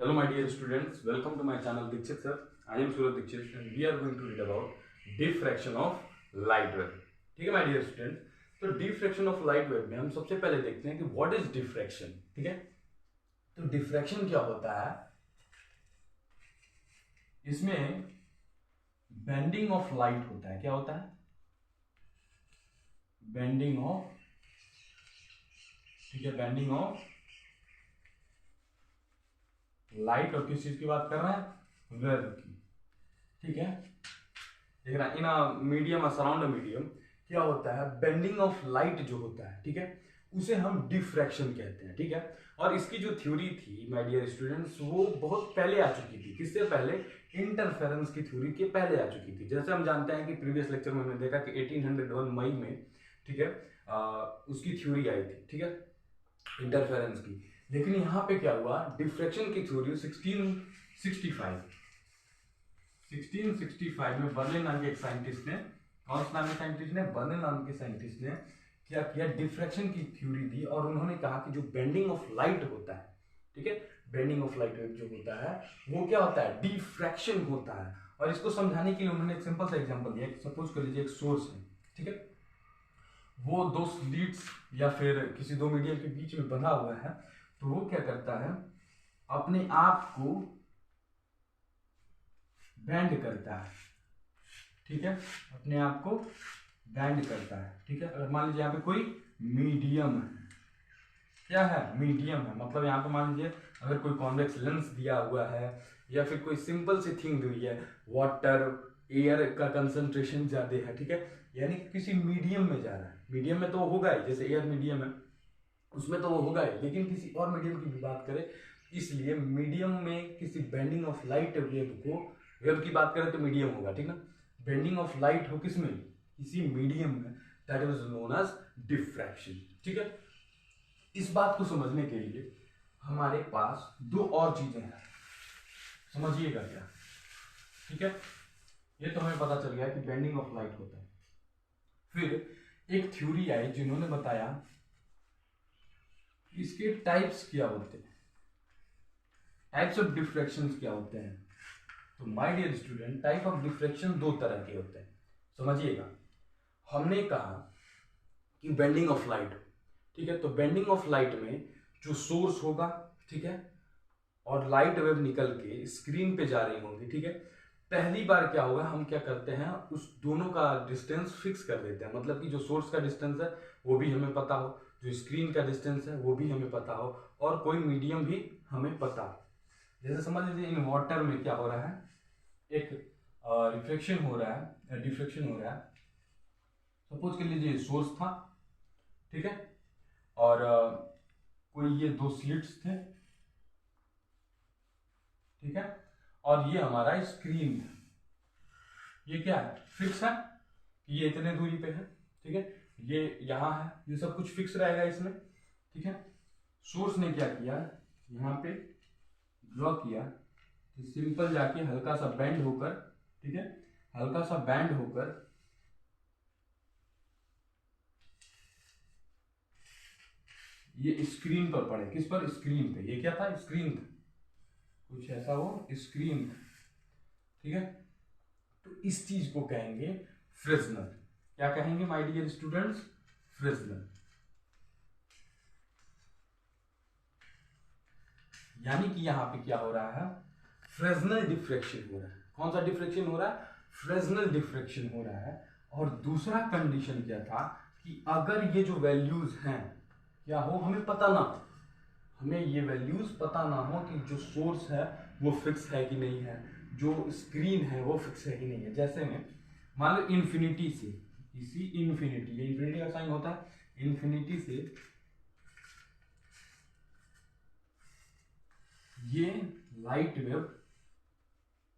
Hello my dear students, welcome to my channel Dikshit sir. I am Suraj Dikshit and we are going to read about diffraction of light wave. ठीक है my dear students, तो diffraction of light wave में हम सबसे पहले देखते हैं कि what is diffraction. ठीक है, तो diffraction क्या होता है? इसमें bending of light होता है. क्या होता है? Bending of, ठीक है, bending of लाइट और किस चीज की बात कर रहे हैं? वेव की. ठीक है, देख रहा है इन अ मीडियम सराउंड मीडियम क्या होता है? बेंडिंग ऑफ लाइट जो होता है, ठीक है, उसे हम डिफ्रैक्शन कहते हैं. ठीक है, और इसकी जो थ्योरी थी माय डियर स्टूडेंट्स वो बहुत पहले आ चुकी थी. किससे पहले? इंटरफेरेंस की थ्योरी के पहले आ चुकी थी. जैसे हम जानते हैं कि प्रीवियस लेक्चर में हमने देखा कि 1801 मई में, ठीक है, उसकी थ्योरी आई थी. ठीक है, इंटरफेरेंस की. लेकिन यहाँ पे क्या हुआ? डिफ्रैक्शन की थ्योरी 1665 में बर्लिन नाम के एक साइंटिस्ट ने, कौन सा नाम के साइंटिस्ट ने? बर्लिन नाम के साइंटिस्ट ने क्या किया? डिफ्रैक्शन की थ्योरी दी और उन्होंने कहा कि जो बेंडिंग ऑफ लाइट होता है, ठीक है, बेंडिंग ऑफ लाइट जो होता है वो क्या होता है? डिफ्रैक्शन होता है. और इसको समझाने के लिए उन्होंने एक सिंपल सा एग्जांपल दिया. सपोज कर लीजिए एक सोर्स है, ठीक है, वो दो स्लिट्स या फिर किसी दो मीडियम के बीच में बंधा हुआ है. तो वो क्या करता है? अपने आप को बैंड करता है. ठीक है, अपने आप को बैंड करता है. ठीक है, अगर मान लीजिए यहाँ पे कोई मीडियम है, क्या है? मीडियम है. मतलब यहाँ पे मान लीजिए अगर कोई कॉन्वेक्स लेंस दिया हुआ है या फिर कोई सिंपल सी थिंग दी हुई है, वाटर एयर का कंसंट्रेशन ज्यादा है, ठीक है, यानी किसी मीडियम में जा रहा है. मीडियम में तो होगा ही, जैसे एयर मीडियम है उसमें तो वो होगा ही, लेकिन किसी और मीडियम की भी बात करें, इसलिए मीडियम में किसी बेंडिंग ऑफ लाइट वेव की बात करें तो मीडियम होगा. ठीक ना, बेंडिंग ऑफ लाइट हो किसमें? किसी मीडियम में, that is known as diffraction. ठीक है, इस बात को समझने के लिए हमारे पास दो और चीजें हैं, समझिएगा क्या. ठीक है, ये तो हमें पता चल गया कि बेंडिंग ऑफ लाइट होता है. फिर एक थ्योरी आई जिन्होंने बताया इसके टाइप्स क्या होते हैं, टाइप्स ऑफ डिफ्रैक्शन क्या होते हैं. तो my dear student, type of diffraction दो तरह के होते हैं, समझिएगा. हमने कहा कि बेंडिंग ऑफ लाइट, ठीक है, तो बेंडिंग ऑफ लाइट में जो सोर्स होगा, ठीक है, और लाइट वेव निकल के स्क्रीन पे जा रही होंगी. ठीक है, पहली बार क्या होगा? हम क्या करते हैं, उस दोनों का डिस्टेंस फिक्स कर देते हैं. मतलब कि जो सोर्स का डिस्टेंस है वो भी हमें पता हो, जो स्क्रीन का डिस्टेंस है वो भी हमें पता हो, और कोई मीडियम भी हमें पता हो. जैसे समझ लीजिए इन वाटर में क्या हो रहा है, एक रिफ्लेक्शन हो रहा है, डिफ्रेक्शन हो रहा है. सपोज कर लीजिए सोर्स था, ठीक है, और कोई ये दो स्लिट्स थे, ठीक है, और ये हमारा स्क्रीन था. ये क्या है? फिक्स है, ये इतने दूरी पे है, ठीक है, ये यहां है, ये सब कुछ फिक्स रहेगा इसमें. ठीक है, सोर्स ने क्या किया, यहाँ पे ड्रॉ किया, तो सिंपल जाके हल्का सा बैंड होकर, ठीक है, हल्का सा बैंड होकर ये स्क्रीन पर पड़े. किस पर? स्क्रीन पे. ये क्या था? स्क्रीन था, कुछ ऐसा वो स्क्रीन था. ठीक है, तो इस चीज को कहेंगे फ्रेस्नेल. क्या कहेंगे माय डियर स्टूडेंट्स? फ्रेस्नेल. यानी कि यहां पे क्या हो रहा है? फ्रेस्नेल डिफ्रैक्शन हो रहा है. कौन सा डिफ्रैक्शन हो रहा है? फ्रेस्नेल डिफ्रैक्शन हो रहा है. और दूसरा कंडीशन क्या था कि अगर ये जो वैल्यूज हैं क्या हो, हमें पता ना हो, हमें ये वैल्यूज पता ना हो कि जो सोर्स है वो फिक्स है कि नहीं है, जो स्क्रीन है वो फिक्स है कि नहीं है. जैसे में मान लो इन्फिनिटी से, इसी इन्फिनिटी, ये इन्फिनिटी का साइन होता है, इन्फिनिटी से ये लाइट वेव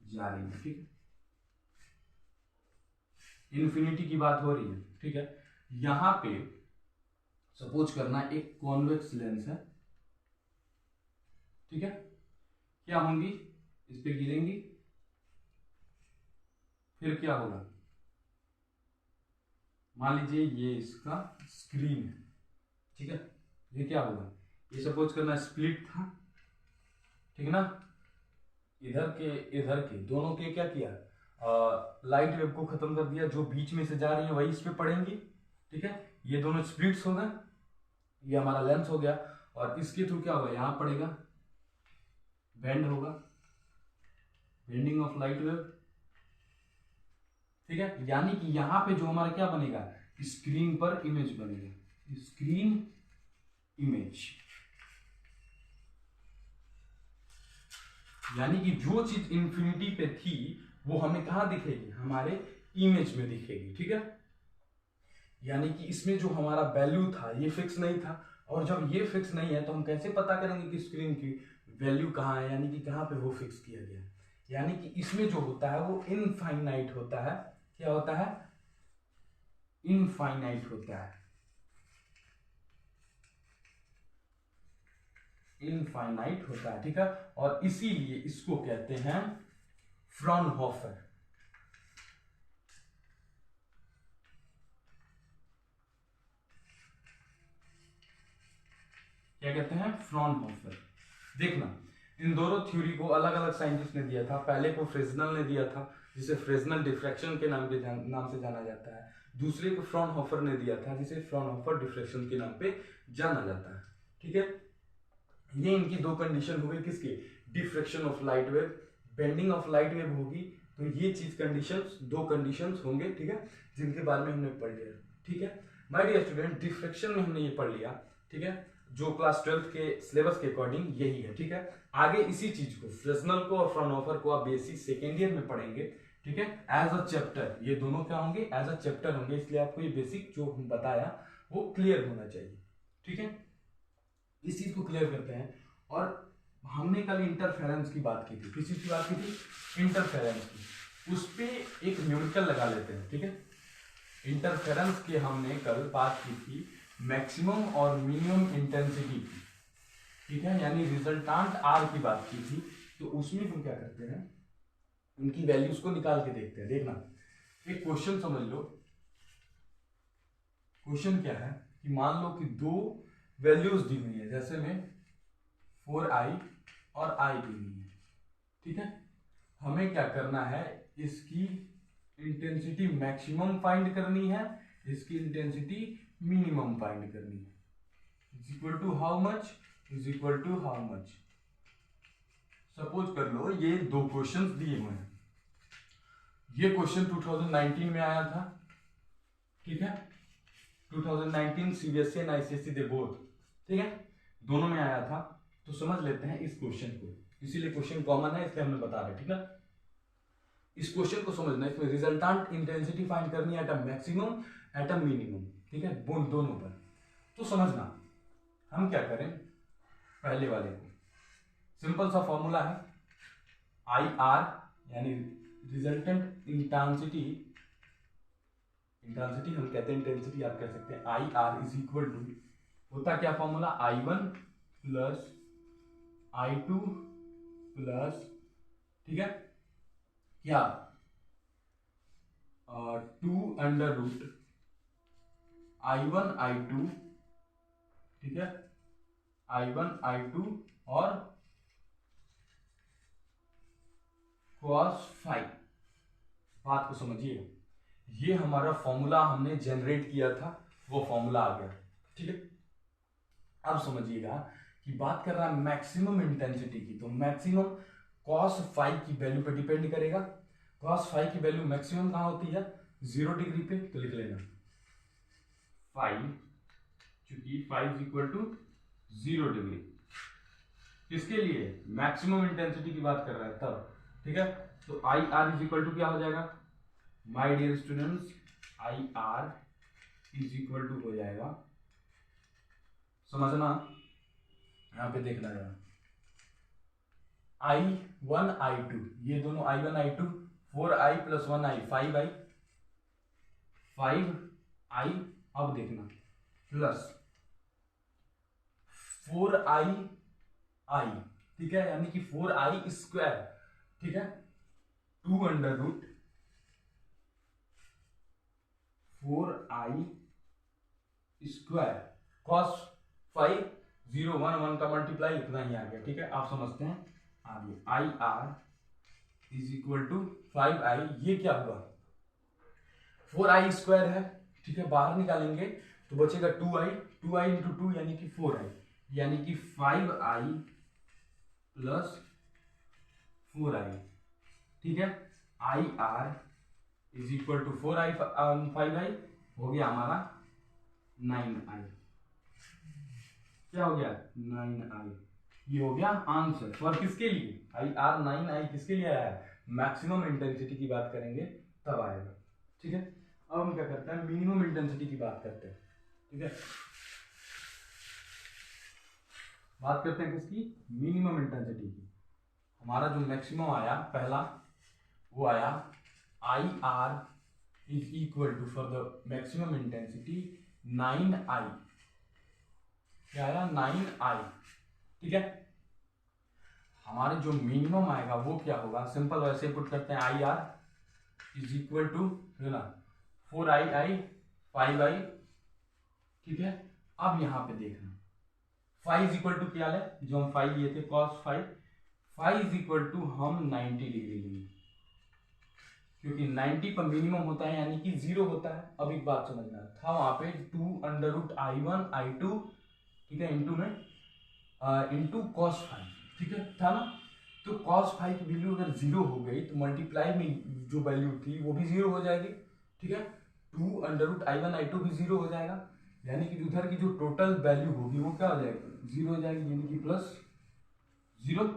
जा रही है. ठीक है, इन्फिनिटी की बात हो रही है. ठीक है, यहां पे सपोज करना एक कॉन्वेक्स लेंस है, ठीक है, क्या होंगी? इस पे गिरेंगी, फिर क्या होगा? मान लीजिए ये इसका स्क्रीन है, ठीक है, ये क्या होगा? ये सपोज करना स्प्लिट था, ठीक है ना, इधर के दोनों के क्या किया, लाइट वेव को खत्म कर दिया, जो बीच में से जा रही है वही इस पे पड़ेंगी, ठीक है। ये दोनों स्प्लिट्स हो गए, ये हमारा लेंस हो गया, और इसके थ्रू क्या होगा, यहाँ पड़ेगा, बेंड होगा, बेंडिंग ऑफ लाइट वेव, ठीक है। यानी कि यहां पे जो हमारा क्या बनेगा, स्क्रीन पर इमेज बनेगा, स्क्रीन इमेज। यानी कि जो चीज इंफिनिटी पे थी वो हमें कहां दिखेगी, हमारे इमेज में दिखेगी, ठीक है। यानी कि इसमें जो हमारा वैल्यू था ये फिक्स नहीं था, और जब ये फिक्स नहीं है तो हम कैसे पता करेंगे कि स्क्रीन की वैल्यू कहाँ है, यानी कि कहाँ पे वो फिक्स किया गया। यानी कि इसमें जो होता है वो इनफाइनाइट होता है, क्या होता है, इनफाइनाइट होता है, इनफाइनाइट होता है, ठीक है। और इसीलिए इसको कहते हैं फ्रॉनहोफर। क्या कहते हैं, फ्रॉनहोफर। देखना, इन दोनों थ्योरी को अलग अलग साइंटिस्ट ने दिया था। पहले को फ्रेस्नेल ने दिया था, जिसे फ्रेस्नेल डिफ्रैक्शन के नाम से जाना जाता है। दूसरे को फ्रॉनहोफर ने दिया था, जिसे फ्रॉनहोफर डिफ्रैक्शन के नाम पे जाना जाता है, ठीक है। ये इनकी दो कंडीशन हो गई, किसकी, diffraction of light wave, bending of light wave होगी, तो ये चीज कंडीशंस, दो कंडीशंस होंगे, ठीक है, जिनके बारे में हमने पढ़ लिया, ठीक है। माय डियर स्टूडेंट, डिफ्रैक्शन में हमने ये पढ़ लिया, ठीक है, जो क्लास 12 के सिलेबस के अकॉर्डिंग यही है, ठीक है। आगे इसी चीज को, फ्रेस्नेल को और फ्रॉनहोफर को आप बेसिक सेकेंड ईयर में पढ़ेंगे, ठीक है, एज अ चैप्टर। ये दोनों क्या होंगे, एज अ चैप्टर होंगे, इसलिए आपको ये बेसिक जो बताया वो क्लियर होना चाहिए, ठीक है। इस चीज को क्लियर करते हैं। और हमने कल इंटरफेरेंस की बात की थी, किस चीज की बात की थी, इंटरफेरेंस की। उस पर एक न्यूमेरिकल लगा लेते हैं, ठीक है। इंटरफेरेंस की हमने कल बात की थी मैक्सिमम और मिनिमम इंटेंसिटी की, ठीक है, यानी रिजल्टांट आर की बात की थी। तो उसमें हम क्या करते हैं, उनकी वैल्यूज को निकाल के देखते हैं। देखना, एक क्वेश्चन समझ लो। क्वेश्चन क्या है कि मान लो कि दो वैल्यूज दी हुई है, जैसे में 4i और i दी हुई है, ठीक है। हमें क्या करना है, इसकी इंटेंसिटी मैक्सिमम फाइंड करनी है, इसकी इंटेंसिटी मिनिमम फाइंड करनी है। Is equal to how much, is equal to how much. Suppose कर लो ये दो क्वेश्चंस दिए हुए हैं। ये क्वेश्चन 2019 में आया था, ठीक है, 2019 CBSE and ICSE they both, ठीक है, दोनों में आया था। तो समझ लेते हैं इस क्वेश्चन को, इसीलिए क्वेश्चन कॉमन है, इसलिए हमने बता रहे, ठीक है। इस क्वेश्चन को समझना, इसमें रिजल्टेंट इंटेंसिटी फाइंड करनी है at a maximum, at a minimum, ठीक है, दोनों पर। तो समझना, हम क्या करें, पहले वाले को सिंपल सा फॉर्मूला है, आई आर यानी रिजल्टेंट इंटेंसिटी, इंटेंसिटी हम कहते हैं, इंटेंसिटी आप कह सकते हैं, I R is equal to, होता क्या formula, I1 plus I2 plus, ठीक है, क्या 2 अंडर रूट I1 I2, ठीक है, I1 I2 और cos फाइव। बात को समझिए, ये हमारा फॉर्मूला हमने जनरेट किया था, वो फॉर्मूला आ गया, ठीक है। अब समझिएगा कि बात कर रहा है मैक्सिमम इंटेंसिटी की, तो मैक्सिमम cos फाइव की वैल्यू पे डिपेंड करेगा। cos फाइव की वैल्यू मैक्सिमम कहां होती है, 0 डिग्री पे, तो लिख लेना 5, क्योंकि 5 इक्वल टू 0 डिग्री। किसके लिए, मैक्सिमम इंटेंसिटी की बात कर रहा है तब, ठीक है। तो I R is equal to क्या हो जाएगा, my dear students, I R is equal to हो जाएगा, समझना, यहां पे देखना जरा, I1 I2, ये दोनों I1 I2, 4i plus 1i 5i, 5i, अब देखना प्लस 4i i, ठीक है, यानी कि 4i स्क्वायर, ठीक है, 2 under root 4i square cos 5, 0 1 1 का मल्टीप्लाई इतना ही आ गया, ठीक है। आप समझते हैं, आगे I R is equal to 5i, ये क्या हुआ 4i स्क्वायर है, ठीक है, बाहर निकालेंगे तो बचेगा 2i, 2i इंटू 2 यानी कि 4i, यानी कि 5i प्लस 4i, ठीक है, I R is equal to 4i 5i हो गया हमारा 9i, क्या हो गया 9i, ये हो गया आंसर। फॉर किसके लिए आई आर 9i किसके लिए आया है, मैक्सिमम इंटेंसिटी की बात करेंगे तब आएगा, ठीक है। अब हम क्या करते हैं मिनिमम इंटेंसिटी की बात करते हैं, ठीक है, बात करते हैं किसकी मिनिमम इंटेंसिटी की। हमारा जो मैक्सिमम आया पहला वो आया I R is equal to for the maximum intensity 9i, क्या आया 9i, ठीक है। हमारे जो मिनिमम आएगा वो क्या होगा, सिंपल वैसे पुट करते हैं I R is equal to है ना 4i 5i, ठीक है। अब यहाँ पे देखना फाइव इज इक्वल टू क्या है, जो हम फाइव लिए थे cos 5, five is equal to हम 90 डिग्री लेंगे, क्योंकि 90 पर मिनिमम होता है यानी कि 0 होता है। अब एक बात समझना था वहां पे 2√i1 i2, ठीक है, इंटू में इंटू cos 5, ठीक है था ना। तो cos 5 की वैल्यू अगर 0 हो गई तो मल्टीप्लाई में जो वैल्यू थी वो भी 0 हो जाएगी, ठीक है। 2√i1 i2 भी 0 हो जाएगा, यानी कि उधर की जो टोटल वैल्यू होगी वो क्या हो जाएगी 0 हो जाएगी, यानी कि प्लस 0,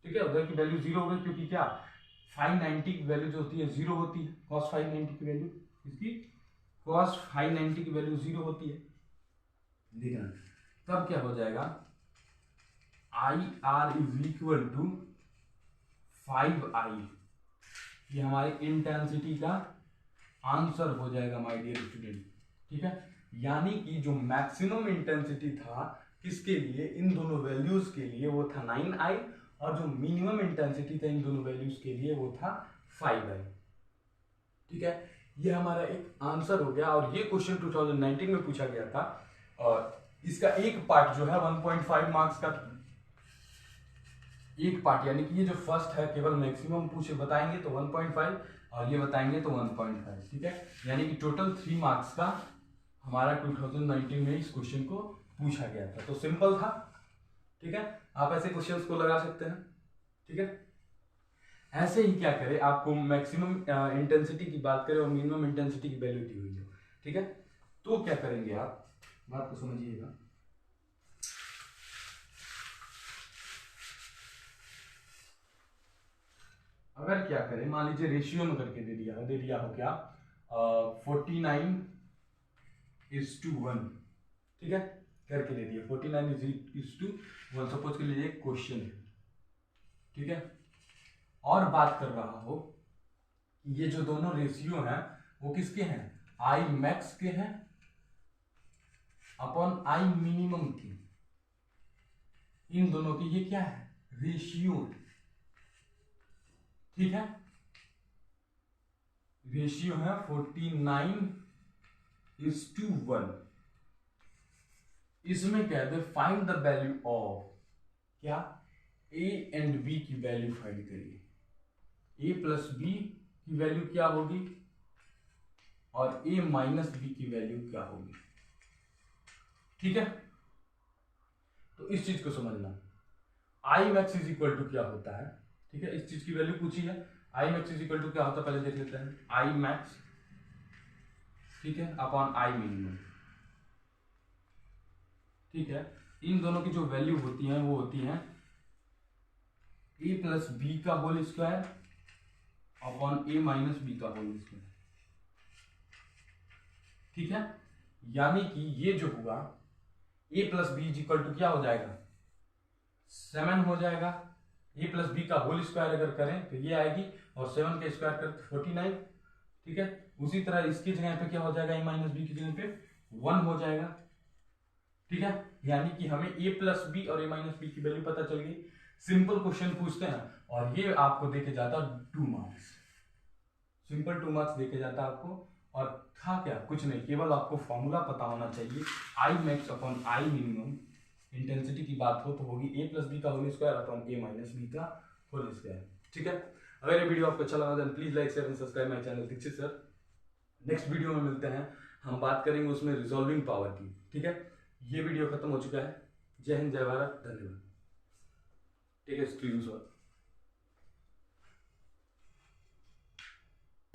ठीक है। उधर की वैल्यू 0 हो गई क्योंकि क्या 590 की वैल्यू जो होती है 0 होती है, cos 590 की वैल्यू, इसकी cos 590 की वैल्यू 0 होती है, देखना तब क्या हो जाएगा I R is equal to 5i, ये हमारे इंटेंसिटी का आंसर हो जाएगा माय डियर स्टूडेंट, ठीक है। यानी कि जो मैक्सिमम इंटेंसिटी था किसके लिए, इन दोनों वैल्यूज के लिए वो था 9i, और जो मिनिमम इंटेंसिटी था इन दोनों वैल्यूज के लिए वो था 5i, ठीक है। ये हमारा एक आंसर हो गया, और ये क्वेश्चन 2019 में पूछा गया था, और इसका एक पार्ट जो है 1.5 मार्क्स का एक पार्ट, यानी कि ये जो फर्स्ट है केवल मैक्सिमम पूछे बताएंगे तो 1.5 और ये बताएंगे तो 1.5, ठीक है। यानी कि टोटल 3 मार्क्स का हमारा 2019 में इस क्वेश्चन को पूछा गया था, तो सिंपल था, ठीक है। आप ऐसे क्वेश्चंस को लगा सकते हैं, ठीक है। ऐसे ही क्या करें, आपको मैक्सिमम इंटेंसिटी की बात करें और मिनिमम इंटेंसिटी की वैल्यू दी हुई है, ठीक है। तो क्या करेंगे आप बात को समझिएगा, अगर क्या करें मान लीजिए रेशियो में करके दे दिया हो क्या 49:1, ठीक है, करके दे दिया 49:1, सपोज के लिए एक क्वेश्चन है, ठीक है। और बात कर रहा हो ये जो दोनों रेशियो हैं वो किसके हैं, आई मैक्स के हैं अपॉन आई मिनिमम के, इन दोनों की ये क्या है रेशियो, ठीक है। रेशियो है 49:1। इसमें कहते हैं फाइंड द वैल्यू ऑफ क्या ए एंड बी की वैल्यू फाइंड करिए, ए प्लस बी की वैल्यू क्या होगी और ए माइनस बी की वैल्यू क्या होगी, ठीक है। तो इस चीज को समझना, I max is equal to क्या होता है, ठीक है, इस चीज की वैल्यू पूछी है, I max is equal to क्या होता है पहले देख लेते हैं, आई मैक्स, ठीक है, अपॉन आई मिनिमम, ठीक है। इन दोनों की जो वैल्यू होती है वो होती है ए प्लस बी का whole square upon A minus B का होल स्क्वायर, ठीक है। यानी कि ये जो हुआ A plus B is equal to क्या हो जाएगा 7 हो जाएगा, ए प्लस बी का होल स्क्वायर अगर करें तो ये आएगी, और 7 का स्क्वायर करें तो 49, ठीक है। उसी तरह इसकी जगह पे क्या हो जाएगा ए माइनस बी की जगह पे 1 हो जाएगा, ठीक है। यानी कि हमें ए प्लस बी और ए माइनस बी की वैल्यू पता चल गई। सिंपल क्वेश्चन पूछते हैं और ये आपको देके जाता 2 मार्क्स, सिंपल 2 मार्क्स देके जाता आपको, और था क्या कुछ नहीं, केवल आपको फॉर्मूला पता होना चाहिए, I max upon I minimum, intensity की बात हो तो होगी ए प्लस बी का whole square upon A minus B का होल स्क्वायर, ठीक है। अगर ये वीडियो आपको अच्छा लगा then please like share and subscribe my channel Dikshit sir. Next video में मिलते हैं, हम बात करेंगे उसमें रिजॉल्विंग पावर की। ठीक है, ये वीडियो खत्म हो चुका है। जय हिंद, जय भारत, धन्यवाद। ठीक है, स्क्रीन शॉट।